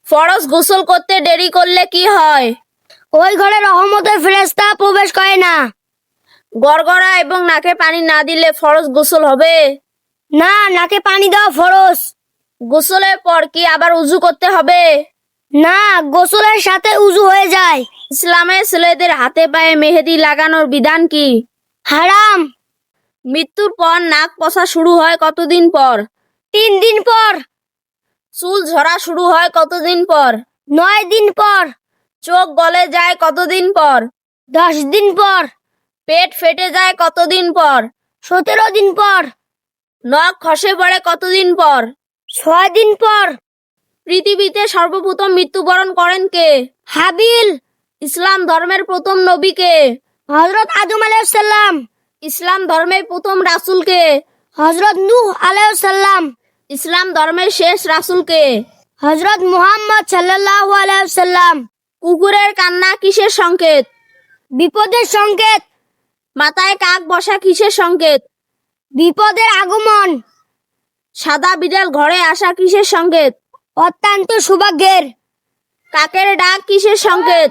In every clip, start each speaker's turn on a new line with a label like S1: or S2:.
S1: ফরজ গোসল করতে দেরি করলে কি হয়?
S2: ওই ঘরে রহমতের ফেরেশতা প্রবেশ করে না।
S1: গড়গড়া এবং নাকে পানি না দিলে ফরজ গোসল হবে?
S2: না, নাকে পানি দেওয়া ফরজ।
S1: গোসলের পর কি আবার উজু করতে হবে?
S2: না, গোসলের সাথে উযু হয়ে যায়।
S1: ইসলামে ছেলেদের হাতে পায়ে মেহেদি লাগানোর বিধান কি?
S2: হারাম।
S1: মৃত্যুর পর নাক পচা শুরু হয় কতদিন পর?
S2: 3 দিন পর।
S1: চুল ঝরা শুরু হয় কতদিন পর?
S2: 9 দিন পর।
S1: চোখ গলে যায় কতদিন পর?
S2: 10 দিন পর।
S1: পেট ফেটে যায় কতদিন পর?
S2: 17 দিন পর।
S1: নখ খসে পড়ে কতদিন পর?
S2: 6 দিন পর।
S1: পৃথিবীতে সর্বপ্রথম মৃত্যুবরণ করেন কে?
S2: হাবিল।
S1: ইসলাম ধর্মের প্রথম নবী কে?
S2: হযরত আদম আলাইহিস সালাম।
S1: ইসলাম ধর্মের প্রথম রাসূল কে?
S2: হযরত নূহ আলাইহিস সালাম।
S1: ইসলাম ধর্মের শেষ রাসূল কে?
S2: হযরত মুহাম্মদ সাল্লাল্লাহু আলাইহি সাল্লাম।
S1: কুকুরের কান্না কিসের সংকেত?
S2: বিপদের সংকেত।
S1: মাথায় কাক বসা কিসের সংকেত?
S2: বিপদের আগমন।
S1: সাদা বিড়াল ঘরে আসা কিসের সংকেত?
S2: অত্যন্ত সৌভাগ্যের।
S1: কাকের ডাক কিসের সংকেত?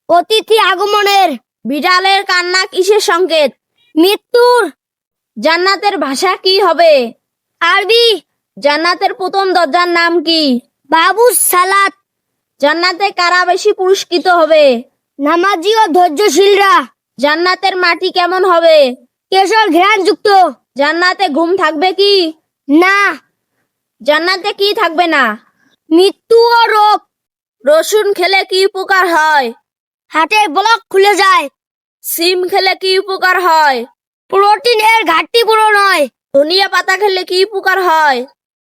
S2: অতিথি আগমনের।
S1: বিড়ালের কান্না কিসের সংকেত?
S2: মৃত্যুর।
S1: জান্নাতের ভাষা কি হবে?
S2: আরবি।
S1: জান্নাতের প্রথম দরজার নাম কি?
S2: বাবুস সালাত।
S1: জান্নাতে কারা বেশি পুরস্কৃত হবে?
S2: নামাজি ও ধৈর্যশীলরা।
S1: জান্নাতের মাটি কেমন হবে?
S2: কেশর ঘ্রাণযুক্ত।
S1: জান্নাতে ঘুম থাকবে কি?
S2: না।
S1: জান্নাতে কি থাকবে না?
S2: মৃত্যু ও রোগ।
S1: রসুন খেলে কি উপকার হয়?
S2: হার্টের ব্লক খুলে যায়।
S1: সিম খেলে কি উপকার হয়?
S2: প্রোটিনের ঘাটতি পূরণ হয়।
S1: ধনিয়া পাতা খেলে কি উপকার হয়?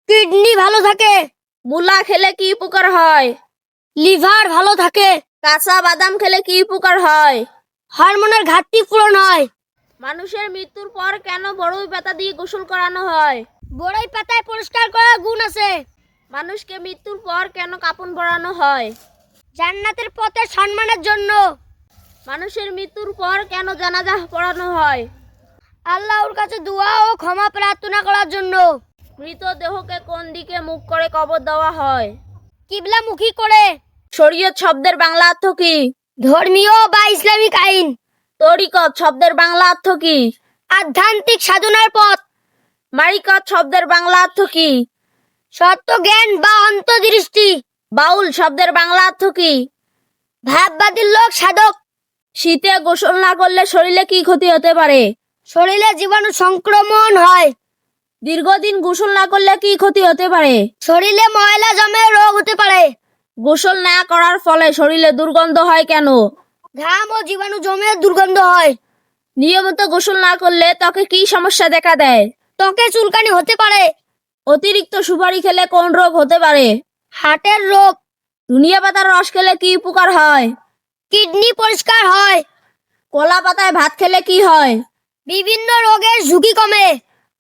S2: কিডনি ভালো থাকে।
S1: মূলা খেলে কি উপকার হয়?
S2: লিভার ভালো থাকে।
S1: কাঁচা বাদাম খেলে কি উপকার হয়?
S2: হরমোনের ঘাটতি পূরণ হয়।
S1: মানুষের মৃত্যুর পর কেন বড়ই পাতা দিয়ে গোসল করানো হয়?
S2: বড়ই পাতায় পরিষ্কার করার গুণ আছে।
S1: মানুষকে মৃত্যুর পর কেন কাফন পরানো হয়?
S2: জান্নাতের পথে সম্মানের জন্য।
S1: মানুষের মৃত্যুর পর কেন জানাজা পড়ানো হয়?
S2: আল্লাহর কাছে দোয়া ও ক্ষমা প্রার্থনা করার জন্য।
S1: মৃতদেহকে কোন দিকে মুখ করে কবর দেওয়া হয়?
S2: কিবলামুখী করে।
S1: শরীয়ত শব্দের বাংলা অর্থ কি?
S2: ধর্মীয় বা ইসলামিক আইন।
S1: তরিকত শব্দের বাংলা অর্থ কি?
S2: আধ্যাত্মিক সাধনার পথ।
S1: মারিকত শব্দের বাংলা অর্থ কি?
S2: সত্য জ্ঞান বা অন্তর্দৃষ্টি।
S1: বাউল শব্দের বাংলা অর্থ কি?
S2: ভাববাদীর লোক সাধক।
S1: শীতে গোসল না করলে শরীরে কি ক্ষতি হতে পারে?
S2: শরীরে জীবাণু সংক্রমণ হয়।
S1: দীর্ঘদিন গোসল না করলে কি ক্ষতি হতে পারে?
S2: শরীরে ময়লা জমে রোগ হতে পারে।
S1: গোসল না করার ফলে শরীরে দুর্গন্ধ হয় কেন?
S2: ঘাম ও জীবাণু জমে দুর্গন্ধ হয়।
S1: নিয়মিত গোসল না করলে ত্বকে কি সমস্যা দেখা দেয়?
S2: ত্বকে চুলকানি হতে পারে।
S1: অতিরিক্ত সুপারি খেলে কোন রোগ হতে পারে?
S2: হার্টের রোগ।
S1: ধনিয়া পাতার রস খেলে কি উপকার হয়?
S2: কিডনি পরিষ্কার হয়।
S1: কলা পাতায় ভাত খেলে কি হয়?
S2: বিভিন্ন রোগের ঝুঁকি কমে।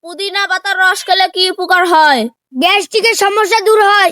S1: পুদিনা পাতার রস খেলে কি উপকার হয়?
S2: গ্যাস্ট্রিকের সমস্যা দূর হয়।